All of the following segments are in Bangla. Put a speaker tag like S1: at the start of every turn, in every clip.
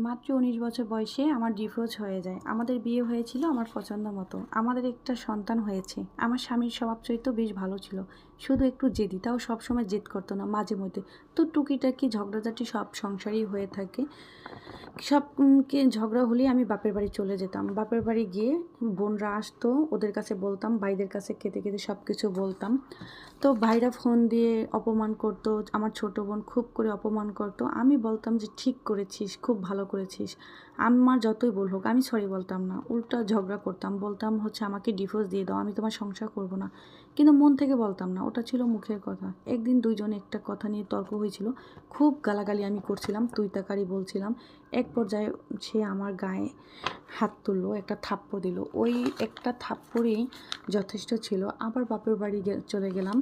S1: মাত্র ১৯ বছর বয়সে আমার ডিভোর্স হয়ে যায়। আমাদের বিয়ে হয়েছিল আমার পছন্দ মতো। আমাদের একটা সন্তান হয়েছে। আমার স্বামীর স্বভাব চরিত্র বেশ ভালো ছিল। শুধু একটু জেদি, তাও সবসময় জেদ করতো না, মাঝে মধ্যে। তো টুকিটাকি ঝগড়াঝাটি সব সংসারেই হয়ে থাকে। সব ঝগড়া হলেই আমি বাপের বাড়ি চলে যেতাম। বাপের বাড়ি গিয়ে বোনরা আসতো, ওদের কাছে বলতাম, ভাইদের কাছে কেঁদে কেঁদে সব কিছু বলতাম। তো ভাইরা ফোন দিয়ে অপমান করতো, আমার ছোট বোন খুব করে অপমান করতো। আমি বলতাম যে ঠিক করেছিস, খুব ভালো করেছিস। আমার যতই ভুল হোক আমি সরি বলতাম না, উল্টা ঝগড়া করতাম, বলতাম হচ্ছে আমাকে ডিভোর্স দিয়ে দাও, আমি তোমার সংসার করব না। কিন্তু মন থেকে বলতাম না, ওটা ছিল মুখের কথা। একদিন দুইজনে একটা কথা নিয়ে তর্ক হয়েছিল, খুব গালাগালি আমি করছিলাম, তুই তাকারি বলছিলাম। এক পর্যায়ে সে আমার গায়ে হাত তুললো, একটা থাপ্পড় দিল। ওই একটা থাপ্পড়েই যথেষ্ট ছিল। আবার বাপের বাড়ি চলে গেলাম।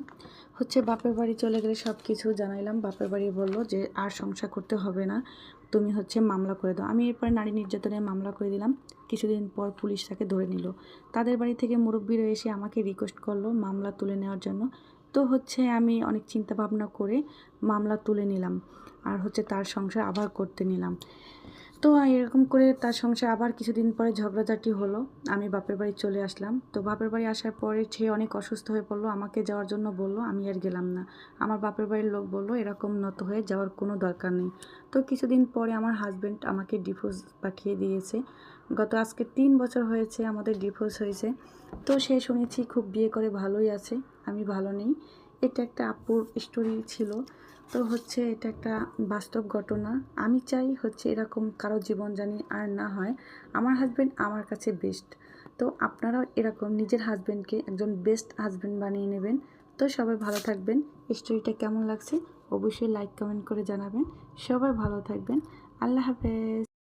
S1: বাপের বাড়ি চলে গেলে সব কিছু জানাইলাম। বাপের বাড়ি বলল যে আর সংসার করতে হবে না, তুমি মামলা করে দাও। আমি এরপর নারী নির্যাতনের মামলা করে দিলাম। কিছুদিন পর পুলিশ তাকে ধরে নিল। তাদের বাড়ি থেকে মুরব্বীরা এসে আমাকে রিকোয়েস্ট করলো মামলা তুলে নেওয়ার জন্য। তো আমি অনেক চিন্তা ভাবনা করে মামলা তুলে নিলাম। আর তার সংসার আবার করতে নিলাম। তো এরকম করে তার সংসার আবার কিছুদিন পরে ঝগড়াঝাটি হলো। আমি বাপের বাড়ি চলে আসলাম। তো বাপের বাড়ি আসার পরে সে অনেক অসুস্থ হয়ে পড়লো, আমাকে যাওয়ার জন্য বলল। আমি আর গেলাম না। আমার বাপের বাড়ির লোক বলল এরকম নত হয়ে যাওয়ার কোনো দরকার নেই। তো কিছুদিন পরে আমার হাজব্যান্ড আমাকে ডিভোর্স পাঠিয়ে দিয়েছে। আজকে ৩ বছর হয়েছে আমাদের ডিভোর্স হয়েছে। তো সে শুনেছি খুব বিয়ে করে ভালোই আছে, আমি ভালো নেই। এটা একটা আপুর স্টোরি ছিল। তো এটা একটা বাস্তব ঘটনা। আমি চাই এরকম কারো জীবন জানি আর না হয়। আমার হাজব্যান্ড আমার কাছে বেস্ট। তো আপনারাও এরকম নিজের হাজব্যান্ডকে একজন বেস্ট হাজব্যান্ড বানিয়ে নেবেন। তো সবাই ভালো থাকবেন। স্টোরিটা কেমন লাগছে অবশ্যই লাইক কমেন্ট করে জানাবেন। সবাই ভালো থাকবেন। আল্লাহ হাফেজ।